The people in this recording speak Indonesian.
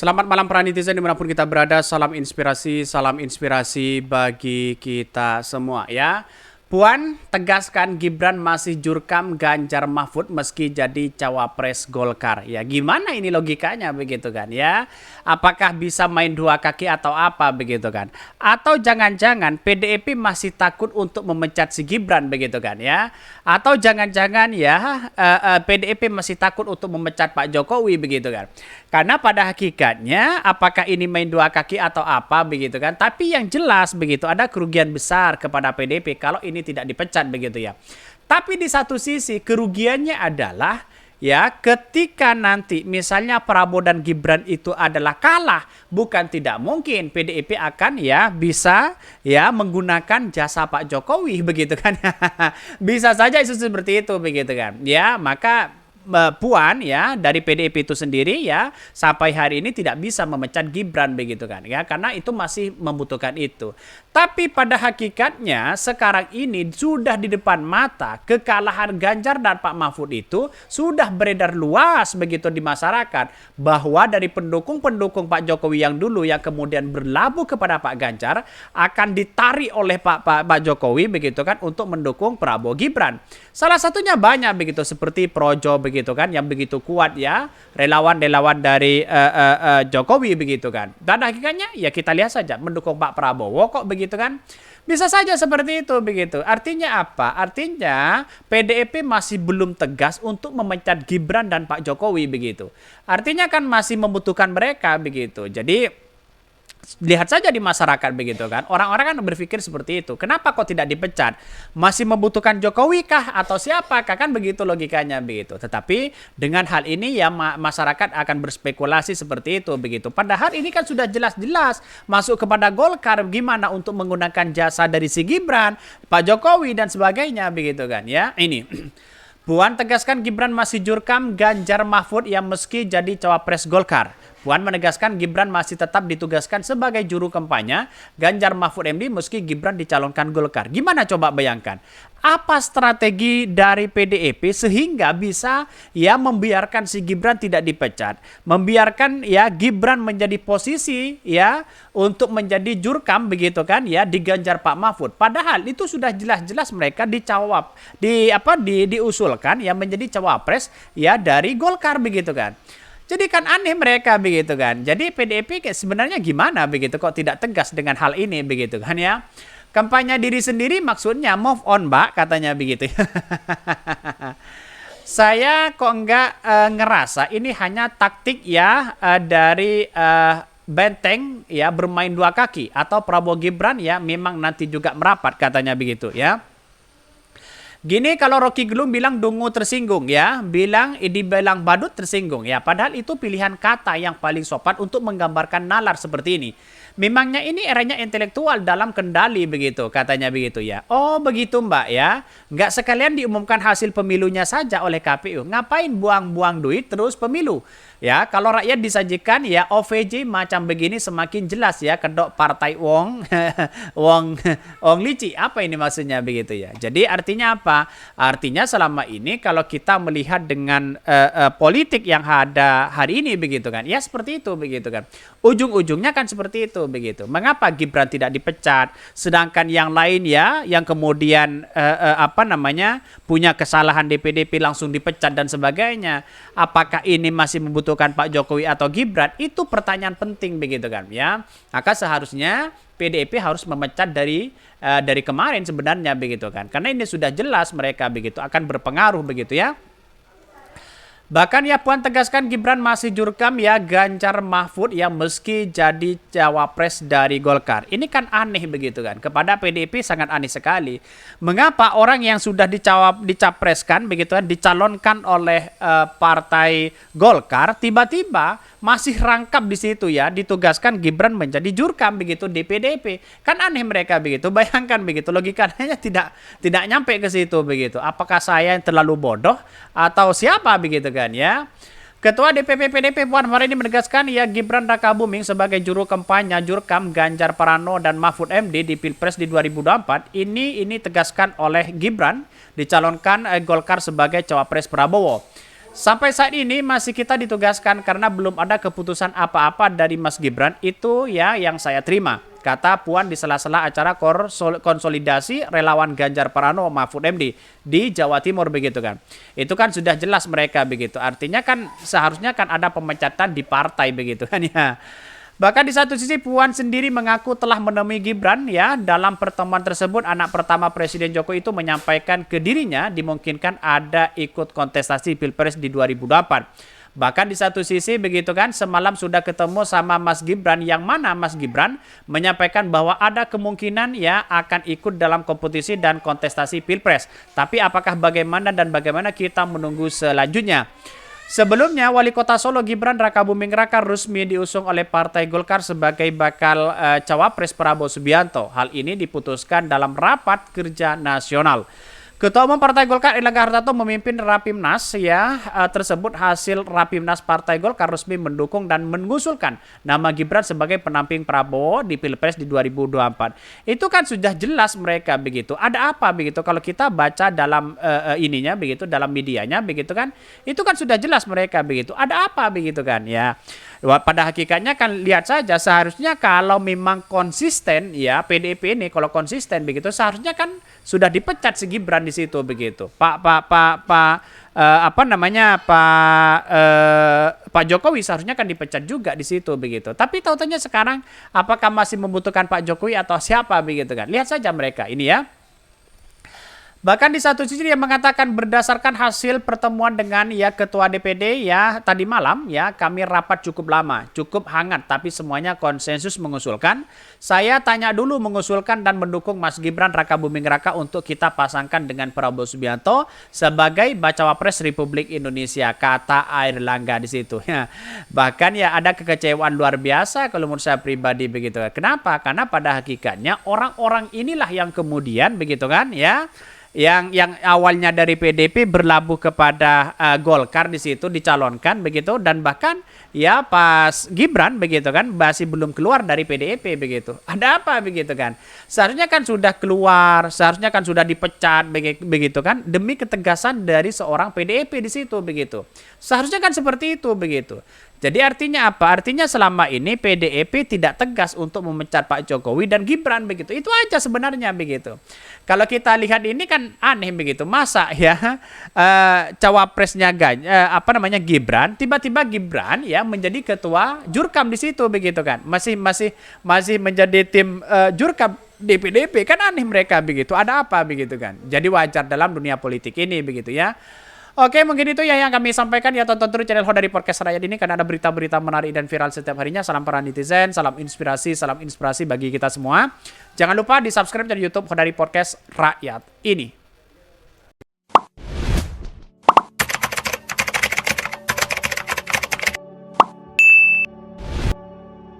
Selamat malam para netizen dimanapun kita berada. Salam inspirasi bagi kita semua ya. Puan tegaskan Gibran masih jurkam Ganjar Mahfud meski jadi cawapres Golkar. Ya gimana ini logikanya begitu kan ya? Apakah bisa main dua kaki atau apa begitu kan? Atau jangan-jangan PDIP masih takut untuk memecat si Gibran begitu kan ya? Atau jangan-jangan ya PDIP masih takut untuk memecat Pak Jokowi begitu kan? Karena pada hakikatnya apakah ini main dua kaki atau apa begitu kan? Tapi yang jelas begitu ada kerugian besar kepada PDIP kalau ini tidak dipecat begitu ya. Tapi di satu sisi kerugiannya adalah ya ketika nanti misalnya Prabowo dan Gibran itu adalah kalah, bukan tidak mungkin PDIP akan ya bisa ya menggunakan jasa Pak Jokowi begitu kan. Bisa saja isu seperti itu begitu kan. Ya, maka Puan ya dari PDIP itu sendiri ya sampai hari ini tidak bisa memecat Gibran begitu kan ya karena itu masih membutuhkan itu. Tapi pada hakikatnya sekarang ini sudah di depan mata kekalahan Ganjar dan Pak Mahfud itu sudah beredar luas begitu di masyarakat bahwa dari pendukung-pendukung Pak Jokowi yang dulu yang kemudian berlabuh kepada Pak Ganjar akan ditarik oleh Pak Jokowi begitu kan untuk mendukung Prabowo Gibran. Salah satunya banyak begitu seperti Projo begitu kan yang begitu kuat ya relawan-relawan dari Jokowi begitu kan. Dan hakikatnya ya kita lihat saja mendukung Pak Prabowo kok begitu kan. Bisa saja seperti itu begitu. Artinya apa? Artinya PDIP masih belum tegas untuk memecat Gibran dan Pak Jokowi begitu. Artinya kan masih membutuhkan mereka begitu. Jadi lihat saja di masyarakat begitu kan. Orang-orang kan berpikir seperti itu. Kenapa kok tidak dipecat? Masih membutuhkan Jokowi kah atau siapakah? Kan begitu logikanya begitu. Tetapi dengan hal ini ya masyarakat akan berspekulasi seperti itu begitu. Padahal ini kan sudah jelas-jelas masuk kepada Golkar gimana untuk menggunakan jasa dari si Gibran, Pak Jokowi dan sebagainya begitu kan ya. Ini Puan tegaskan Gibran masih jurkam Ganjar Mahfud yang meski jadi cawapres Golkar. Puan menegaskan Gibran masih tetap ditugaskan sebagai juru kampanye Ganjar Mahfud MD meski Gibran dicalonkan Golkar. Gimana coba bayangkan? Apa strategi dari PDIP sehingga bisa ya membiarkan si Gibran tidak dipecat, membiarkan ya Gibran menjadi posisi ya untuk menjadi jurkam begitu kan ya di Ganjar Pak Mahfud. Padahal itu sudah jelas-jelas mereka diusulkan ya menjadi cawapres ya dari Golkar begitu kan. Jadi kan aneh mereka begitu kan. Jadi PDIP sebenarnya gimana begitu kok tidak tegas dengan hal ini begitu kan ya. Kampanye diri sendiri maksudnya move on Mbak katanya begitu. Saya kok enggak ngerasa ini hanya taktik ya dari Benteng ya bermain dua kaki atau Prabowo Gibran ya memang nanti juga merapat katanya begitu ya. Gini kalau Rocky Gerung bilang dungu tersinggung ya, dibilang badut tersinggung ya. Padahal itu pilihan kata yang paling sopan untuk menggambarkan nalar seperti ini. Memangnya ini eranya intelektual dalam kendali begitu katanya begitu ya. Oh begitu Mbak ya. Nggak sekalian diumumkan hasil pemilunya saja oleh KPU. Ngapain buang-buang duit terus pemilu? Ya, kalau rakyat disajikan ya OVJ macam begini semakin jelas ya kedok partai Wong Wong Lici. Apa ini maksudnya begitu ya. Jadi artinya apa? Artinya selama ini kalau kita melihat dengan politik yang ada hari ini begitu kan. Ya seperti itu begitu kan. Ujung-ujungnya kan seperti itu begitu. Mengapa Gibran tidak dipecat sedangkan yang lain ya yang kemudian punya kesalahan di PDIP langsung dipecat dan sebagainya. Apakah ini masih membutuhkan Pak Jokowi atau Gibran? Itu pertanyaan penting begitu kan ya. Maka seharusnya PDIP harus memecat dari kemarin sebenarnya begitu kan. Karena ini sudah jelas mereka begitu akan berpengaruh begitu ya. Bahkan ya Puan tegaskan Gibran masih jurkam ya Ganjar Mahfud yang meski jadi cawapres dari Golkar. Ini kan aneh begitu kan. Kepada PDIP sangat aneh sekali. Mengapa orang yang sudah dicapreskan begitu kan dicalonkan oleh partai Golkar tiba-tiba masih rangkap di situ ya ditugaskan Gibran menjadi jurkam begitu di PDIP. Kan aneh mereka begitu. Bayangkan begitu logikanya tidak nyampe ke situ begitu. Apakah saya yang terlalu bodoh atau siapa begitu kan ya. Ketua DPP PDIP Puan Maharani menegaskan ya Gibran Rakabuming sebagai juru kampanye jurkam Ganjar Pranowo dan Mahfud MD di Pilpres di 2024 ini tegaskan oleh Gibran dicalonkan Golkar sebagai cawapres Prabowo. Sampai saat ini masih kita ditugaskan karena belum ada keputusan apa-apa dari Mas Gibran. Itu ya yang saya terima. Kata Puan di sela-sela acara konsolidasi relawan Ganjar Pranowo Mahfud MD di Jawa Timur begitu kan. Itu kan sudah jelas mereka begitu. Artinya kan seharusnya kan ada pemecatan di partai begitu kan ya. Bahkan di satu sisi Puan sendiri mengaku telah menemui Gibran ya. Dalam pertemuan tersebut anak pertama Presiden Jokowi itu menyampaikan ke dirinya dimungkinkan ada ikut kontestasi Pilpres di 2024. Bahkan di satu sisi begitu kan semalam sudah ketemu sama Mas Gibran yang mana Mas Gibran menyampaikan bahwa ada kemungkinan ya akan ikut dalam kompetisi dan kontestasi Pilpres. Tapi apakah bagaimana dan bagaimana kita menunggu selanjutnya. Sebelumnya, Wali Kota Solo Gibran Rakabuming Raka resmi diusung oleh Partai Golkar sebagai bakal cawapres Prabowo Subianto. Hal ini diputuskan dalam rapat kerja nasional. Ketua Umum Partai Golkar Erlangga Hartarto memimpin Rapimnas ya tersebut hasil Rapimnas Partai Golkar resmi mendukung dan mengusulkan nama Gibran sebagai penamping Prabowo di Pilpres di 2024. Itu kan sudah jelas mereka begitu. Ada apa begitu kalau kita baca dalam ininya begitu dalam medianya begitu kan. Itu kan sudah jelas mereka begitu. Ada apa begitu kan ya. Pada hakikatnya kan lihat saja seharusnya kalau memang konsisten ya PDIP ini kalau konsisten begitu seharusnya kan sudah dipecat si Gibran di situ begitu. Pak Jokowi seharusnya kan dipecat juga di situ begitu. Tapi tahu-tahunya sekarang apakah masih membutuhkan Pak Jokowi atau siapa begitu kan? Lihat saja mereka ini ya. Bahkan di satu sisi dia mengatakan berdasarkan hasil pertemuan dengan ya Ketua DPD ya tadi malam ya kami rapat cukup lama, cukup hangat tapi semuanya konsensus mengusulkan. Saya tanya dulu mengusulkan dan mendukung Mas Gibran Rakabuming Raka untuk kita pasangkan dengan Prabowo Subianto sebagai bacawa pres Republik Indonesia kata Airlangga di situ. Ya. Bahkan ya ada kekecewaan luar biasa kalau menurut saya pribadi begitu. Kenapa? Karena pada hakikatnya orang-orang inilah yang kemudian begitu kan ya. Yang awalnya dari PDIP berlabuh kepada Golkar di situ dicalonkan begitu dan bahkan ya pas Gibran begitu kan masih belum keluar dari PDIP begitu. Ada apa begitu kan? Seharusnya kan sudah keluar, seharusnya kan sudah dipecat begitu kan demi ketegasan dari seorang PDIP di situ begitu. Seharusnya kan seperti itu begitu. Jadi artinya apa? Artinya selama ini PDIP tidak tegas untuk memecat Pak Jokowi dan Gibran begitu. Itu aja sebenarnya begitu. Kalau kita lihat ini kan aneh begitu. Masa ya cawapresnya Gibran, tiba-tiba Gibran ya menjadi ketua Jurkam di situ begitu kan. Masih menjadi tim Jurkam di PDIP kan aneh mereka begitu. Ada apa begitu kan? Jadi wajar dalam dunia politik ini begitu ya. Oke, mungkin itu ya yang kami sampaikan ya. Tonton terus channel Hodari Podcast Rakyat ini karena ada berita-berita menarik dan viral setiap harinya. Salam para netizen, salam inspirasi bagi kita semua. Jangan lupa di subscribe channel YouTube Hodari Podcast Rakyat ini.